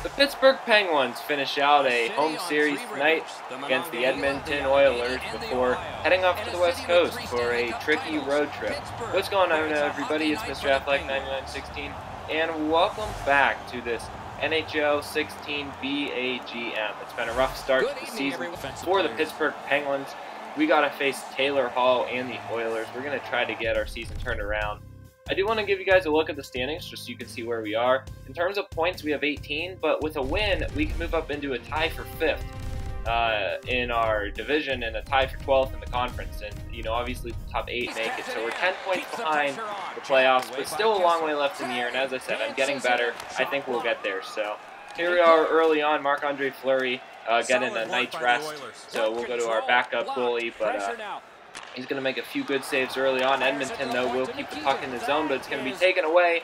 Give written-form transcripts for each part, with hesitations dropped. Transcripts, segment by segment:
The Pittsburgh Penguins finish out a home series tonight against the Edmonton Oilers before heading off to the West Coast for a tricky road trip. What's going on, everybody? It's Mr. Athletic 9916, and welcome back to this NHL 16 BAGM. It's been a rough start to the season for the Pittsburgh Penguins. We got to face Taylor Hall and the Oilers. We're going to try to get our season turned around. I do want to give you guys a look at the standings just so you can see where we are. In terms of points, we have 18, but with a win, we can move up into a tie for 5th in our division and a tie for 12th in the conference. And, you know, obviously the top 8 make it. So we're 10 points behind the playoffs, but still a long way left in the year. And as I said, I'm getting better. I think we'll get there. So here we are early on. Marc-Andre Fleury getting a night's rest. So we'll go to our backup goalie, but he's going to make a few good saves early on. Edmonton, though, will keep the puck in the zone, but it's going to be taken away.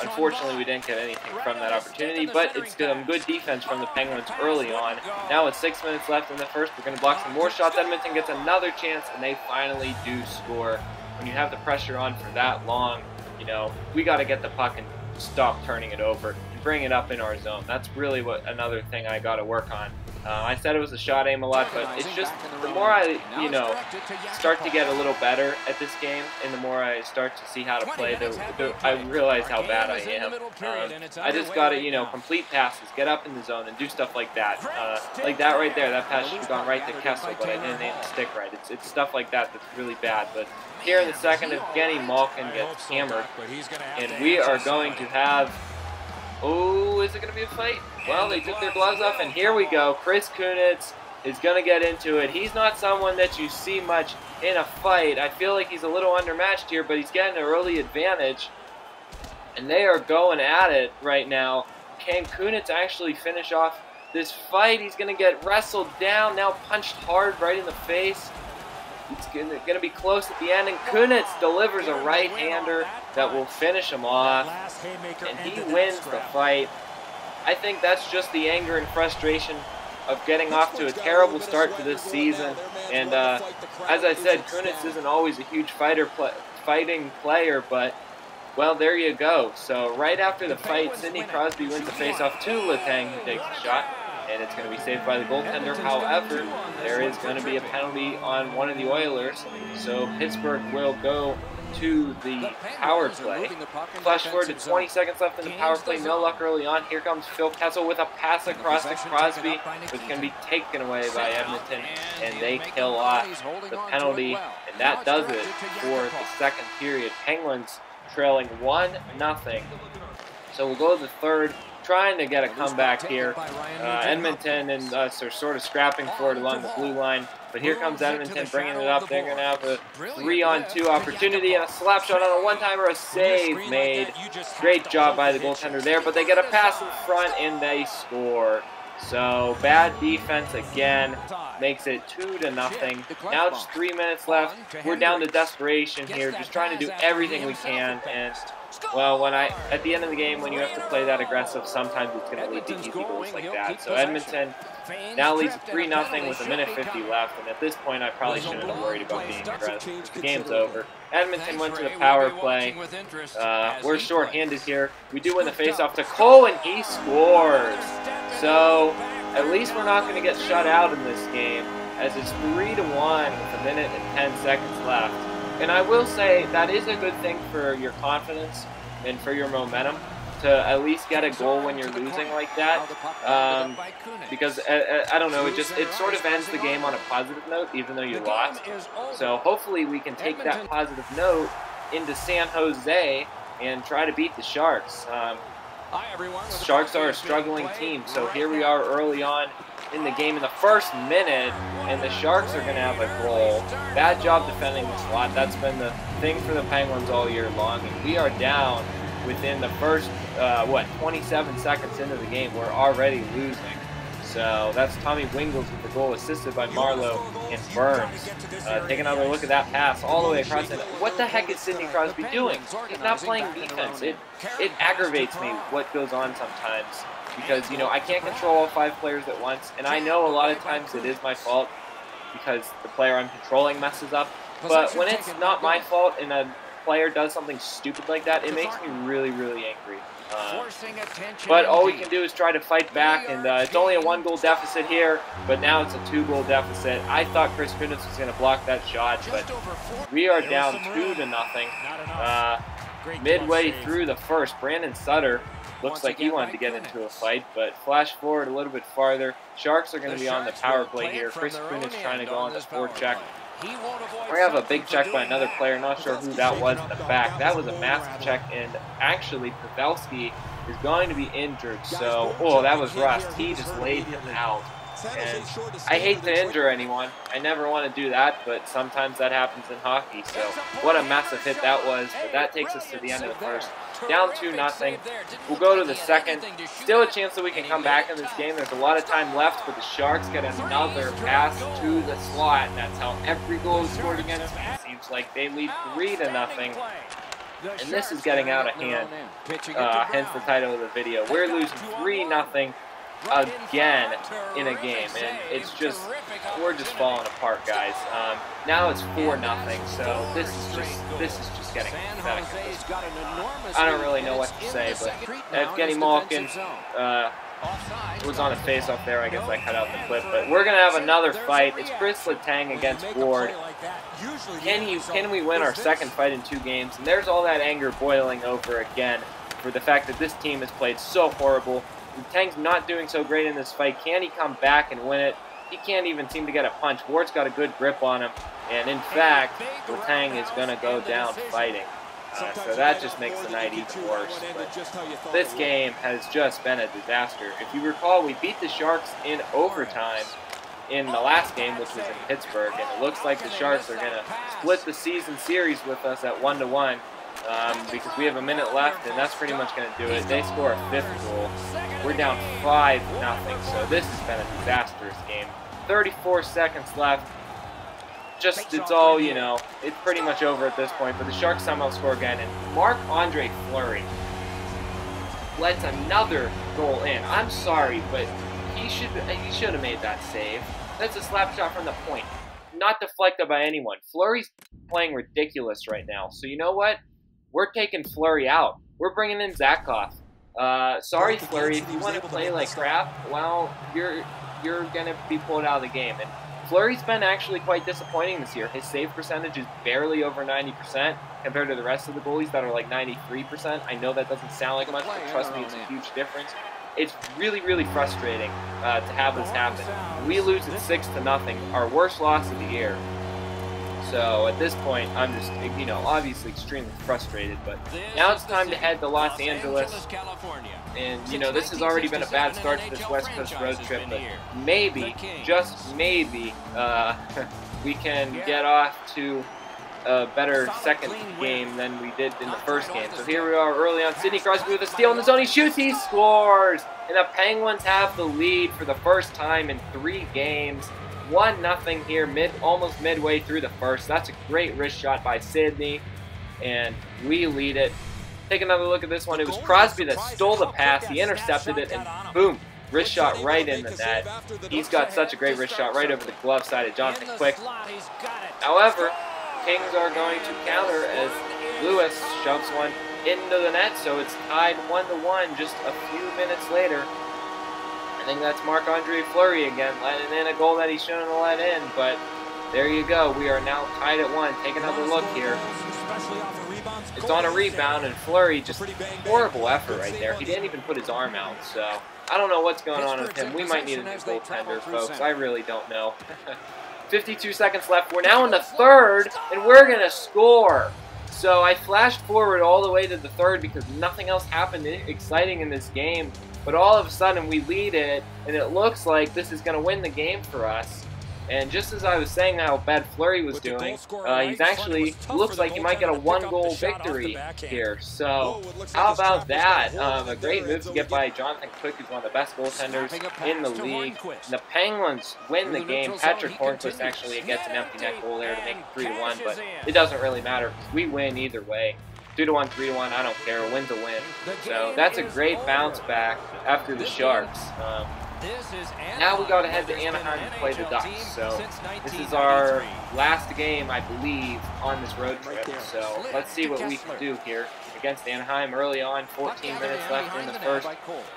Unfortunately, we didn't get anything from that opportunity, but it's some good defense from the Penguins early on. Now with 6 minutes left in the first, we're going to block some more shots. Edmonton gets another chance, and they finally do score. When you have the pressure on for that long, you know, we got to get the puck and stop turning it over and bring it up in our zone. That's really another thing I got to work on. I said it was a shot aim a lot, but it's just the more I, start to get a little better at this game, and the more I start to see how to play, I realize how bad I am. I just got to, complete passes, get up in the zone, and do stuff like that. Like that right there, that pass should have gone right to Kessel, but I didn't aim the stick right. It's stuff like that that's really bad. But here in the second, Evgeny Malkin gets hammered, and we are going to have... Oh, is it going to be a fight? Well, they took their gloves off, and here we go. Chris Kunitz is going to get into it. He's not someone that you see much in a fight. I feel like he's a little undermatched here, but he's getting an early advantage. And they are going at it right now. Can Kunitz actually finish off this fight? He's going to get wrestled down, now punched hard right in the face. It's going to be close at the end, and Kunitz delivers a right-hander that will finish him off, and he wins the fight. I think that's just the anger and frustration of getting off to a terrible start to this season. And as I said, Kunitz isn't always a huge fighting player, but, well, there you go. So right after the fight, Sidney Crosby wins the faceoff to Letang, who takes the shot. And it's going to be saved by the goaltender. However, there is going to be a penalty on one of the Oilers, so Pittsburgh will go to the power play. Flash forward to 20 seconds left in the power play. No luck early on. Here comes Phil Kessel with a pass across to Crosby, which is going to be taken away by Edmonton, and they kill off the penalty, and that does it for the second period. Penguins trailing 1-0. So we'll go to the third, trying to get a comeback here. Edmonton and us are sort of scrapping for it along the blue line, but here comes Edmonton bringing it up. They're going to have a 3-on-2 opportunity and a slap shot on a one-timer, a save made. Great job by the goaltender there, but they get a pass in front and they score. So bad defense again, makes it 2-0. Now just 3 minutes left. We're down to desperation here, just trying to do everything we can. And well, at the end of the game, when you have to play that aggressive, sometimes it's going to lead to easy goals like that. So Edmonton now leads 3-0 with 1:50 left, and at this point, I probably shouldn't have worried about being aggressive. The game's over. Edmonton went to the power play. We're short-handed here. We do win the face-off to Cole, and he scores. So at least we're not going to get shut out in this game, as it's 3-1 with 1:10 left. And I will say that is a good thing for your confidence and for your momentum to at least get a goal when you're losing like that. Because I don't know, it sort of ends the game on a positive note, even though you lost. So hopefully we can take that positive note into San Jose and try to beat the Sharks. Sharks are a struggling team, so here we are early on in the game in the first minute, and the Sharks are going to have a goal. Bad job defending the slot. That's been the thing for the Penguins all year long, and we are down within the first, 27 seconds into the game. We're already losing. So that's Tommy Wingles with the goal, assisted by Marlowe and Burns. Take another look at that pass all the way across. And what the heck is Sidney Crosby doing? He's not playing defense. It aggravates me what goes on sometimes. Because, I can't control all 5 players at once, and I know a lot of times it is my fault because the player I'm controlling messes up. But when it's not my fault and player does something stupid like that, it makes me really, really angry. But all we can do is try to fight back, and it's only a 1-goal deficit here, but now it's a 2-goal deficit. I thought Chris Kunitz was going to block that shot, but we are down 2-0. Midway through the first, Brandon Sutter looks like he wanted to get into a fight, but flash forward a little bit farther. Sharks are going to be on the power play here. Chris Kunitz trying to go on the forecheck. We have a big check by another player. Not sure who that was in the back. That was a massive check, and actually Pavelski is going to be injured. So, oh, that was Rust. He just laid him out. And I hate to injure anyone. I never want to do that, but sometimes that happens in hockey. So, what a massive hit that was. But that takes us to the end of the first. Down 2-0. We'll go to the second. Still a chance that we can come back in this game. There's a lot of time left, but the Sharks get another pass to the slot. And that's how every goal is scored against them. It seems like they lead 3-0. And this is getting out of hand. Hence the title of the video. We're losing 3-0. Again in a game, and it's just, we're just falling apart, guys. Now it's 4-0, so this is just getting pathetic. I don't really know what to say, but Evgeny Malkin was on a face-off there. I guess I cut out the clip, but we're gonna have another fight. It's Chris Letang against Ward. Can we win our second fight in 2 games? And there's all that anger boiling over again for the fact that this team has played so horrible. Letang's not doing so great in this fight. Can he come back and win it? He can't even seem to get a punch. Ward's got a good grip on him. And in fact, Letang is going to go down fighting. So that just makes the night even worse. But this game has just been a disaster. If you recall, we beat the Sharks in overtime in the last game, which was in Pittsburgh. And it looks like the Sharks are going to split the season series with us at 1-1. Because we have a minute left, and that's pretty much going to do it. They score a 5th goal. We're down 5-0, so this has been a disastrous game. 34 seconds left. Just, it's all, you know, it's pretty much over at this point, but the Sharks somehow score again, and Marc-Andre Fleury lets another goal in. I'm sorry, but he should have made that save. That's a slap shot from the point. Not deflected by anyone. Fleury's playing ridiculous right now, so you know what? We're taking Fleury out. We're bringing in Zakov. Sorry, Fleury, if you want to play like crap, well, you're going to be pulled out of the game. And Fleury's been actually quite disappointing this year. His save percentage is barely over 90% compared to the rest of the goalies that are like 93%. I know that doesn't sound like much, but trust me, it's a huge difference. It's really, really frustrating to have this happen. We lose at 6-0, our worst loss of the year. So at this point, I'm just, you know, obviously extremely frustrated. But now it's time to head to Los Angeles. And, you know, this has already been a bad start to this West Coast road trip. But maybe, just maybe, we can get off to a better second game than we did in the first game. So here we are early on. Sidney Crosby with a steal in the zone. He shoots, he scores! And the Penguins have the lead for the first time in 3 games. 1-0 here, almost midway through the first. That's a great wrist shot by Sidney, and we lead it. Take another look at this one. It was Crosby that stole the pass. He intercepted it, and boom, wrist shot right in the net. He's got such a great wrist shot right over the glove side of Jonathan Quick. However, Kings are going to counter as Lewis shoves one into the net, so it's tied 1-1 just a few minutes later. I think that's Marc-Andre Fleury again, letting in a goal that he shouldn't have let in, but there you go. We are now tied at 1. Take another look here. It's on a rebound, and Fleury, just horrible effort right there. He didn't even put his arm out, so I don't know what's going on with him. We might need a new goaltender, folks. I really don't know. 52 seconds left. We're now in the third, and we're going to score. So I flashed forward all the way to the third because nothing else happened exciting in this game. But all of a sudden, we lead it, and it looks like this is going to win the game for us. And just as I was saying how bad Fleury was doing, he's actually, looks like he might get a 1-goal victory here. So, how about that? A great move to get by Jonathan Quick, who's one of the best goaltenders in the league. And the Penguins win the game. Patrick Hornquist actually gets an empty net goal there to make it 3-1, but it doesn't really matter because we win either way. 2-1, 3-1, I don't care. A win's a win. So that's a great bounce back after the Sharks. Now we got to head to Anaheim to play the Ducks. So this is our last game, I believe, on this road trip. So let's see what we can do here against Anaheim early on. 14 minutes left in the first.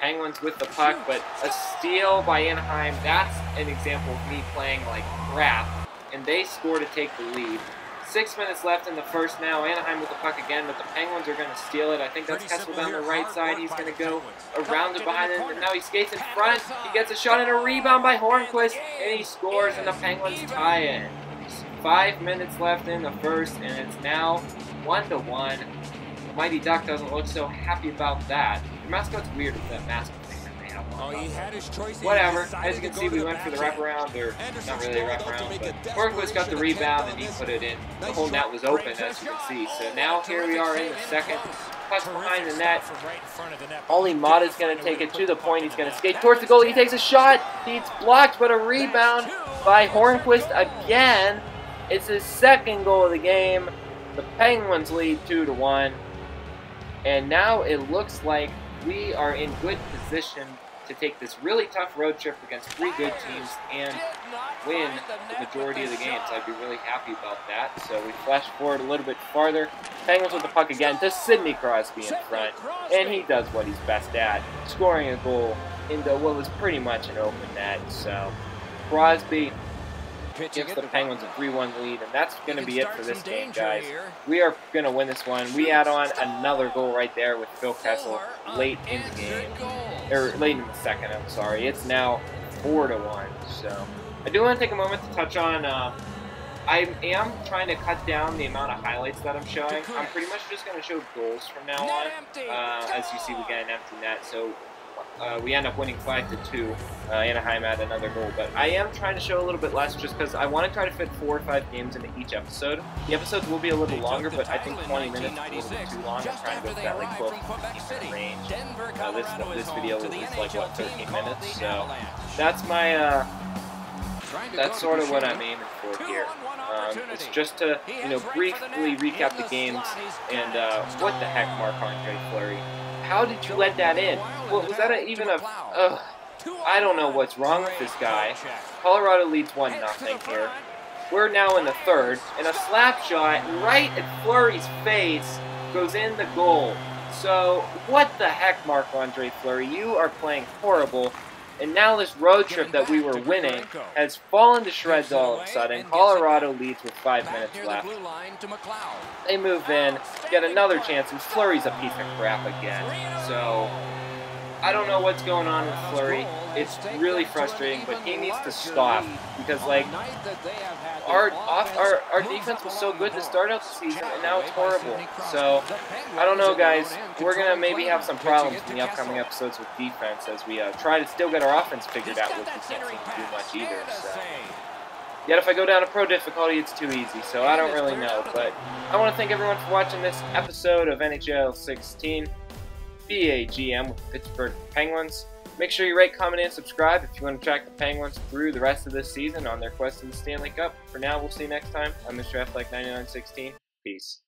Penguins with the puck, but a steal by Anaheim. That's an example of me playing like crap. And they score to take the lead. 6 minutes left in the first now. Anaheim with the puck again, but the Penguins are going to steal it. I think that's Kessel down the right side. He's going to go around it behind him, and now he skates in front. He gets a shot and a rebound by Hornquist, and he scores, and the Penguins tie it. 5 minutes left in the first, and it's now 1-1. The Mighty Duck doesn't look so happy about that. The mascot's weird with that mask thing that they have on. Whatever. As you can see, we went for the wraparound, or not really a wraparound, but Hornquist got the rebound and he put it in. The whole net was open, as you can see. So now here we are in the second. Puck behind the net. Only Mata's going to take it to the point. He's going to skate towards the goal. He takes a shot. He's blocked, but a rebound by Hornquist again. It's his second goal of the game. The Penguins lead 2-1. And now it looks like we are in good position to take this really tough road trip against 3 good teams and win the majority of the games. I'd be really happy about that. So we flash forward a little bit farther. Penguins with the puck again to Sidney Crosby in front. And he does what he's best at, scoring a goal into what was pretty much an open net. So Crosby gives the Penguins a 3-1 lead, and that's going to be it for this game, guys. We are going to win this one. We add on another goal right there with Phil Kessel late in the game, or late in the second, I'm sorry. It's now 4-1, so I do want to take a moment to touch on, I am trying to cut down the amount of highlights that I'm showing. I'm pretty much just going to show goals from now on. As you see, we get an empty net, so we end up winning 5-2. Anaheim had another goal, but I am trying to show a little bit less just because I want to try to fit 4 or 5 games into each episode. The episodes will be a little longer, but I think 20 minutes is a little bit too long. I'm trying to go for that like 12 to 15 minute range. This video is like what, 13 minutes, so that's my that's sort of what I'm aiming for here. It's just to, you know, briefly recap the games and what the heck, Marc-Andre Fleury. How did you let that in? Well, was that even a... I don't know what's wrong with this guy. Colorado leads 1-0 here. We're now in the third, and a slap shot right at Fleury's face goes in the goal. So, what the heck, Marc-Andre Fleury? You are playing horrible. And now this road trip that we were winning has fallen to shreds all of a sudden. Colorado leads with 5 minutes left. They move in, get another chance, and Fleury's a piece of crap again. So, I don't know what's going on with Fleury. It's really frustrating, but he needs to stop. Because, like, our defense was so good to start out the season, and now it's horrible. So, I don't know, guys. We're going to maybe have some problems in the upcoming episodes with defense as we try to still get our offense figured out, which we can't seem to do much either. So. Yet if I go down to pro difficulty, it's too easy, so I don't really know. But I want to thank everyone for watching this episode of NHL 16 BAGM with the Pittsburgh Penguins. Make sure you rate, comment, and subscribe if you want to track the Penguins through the rest of this season on their quest to the Stanley Cup. For now, we'll see you next time. I'm Mr. FLEURY 9916. Peace.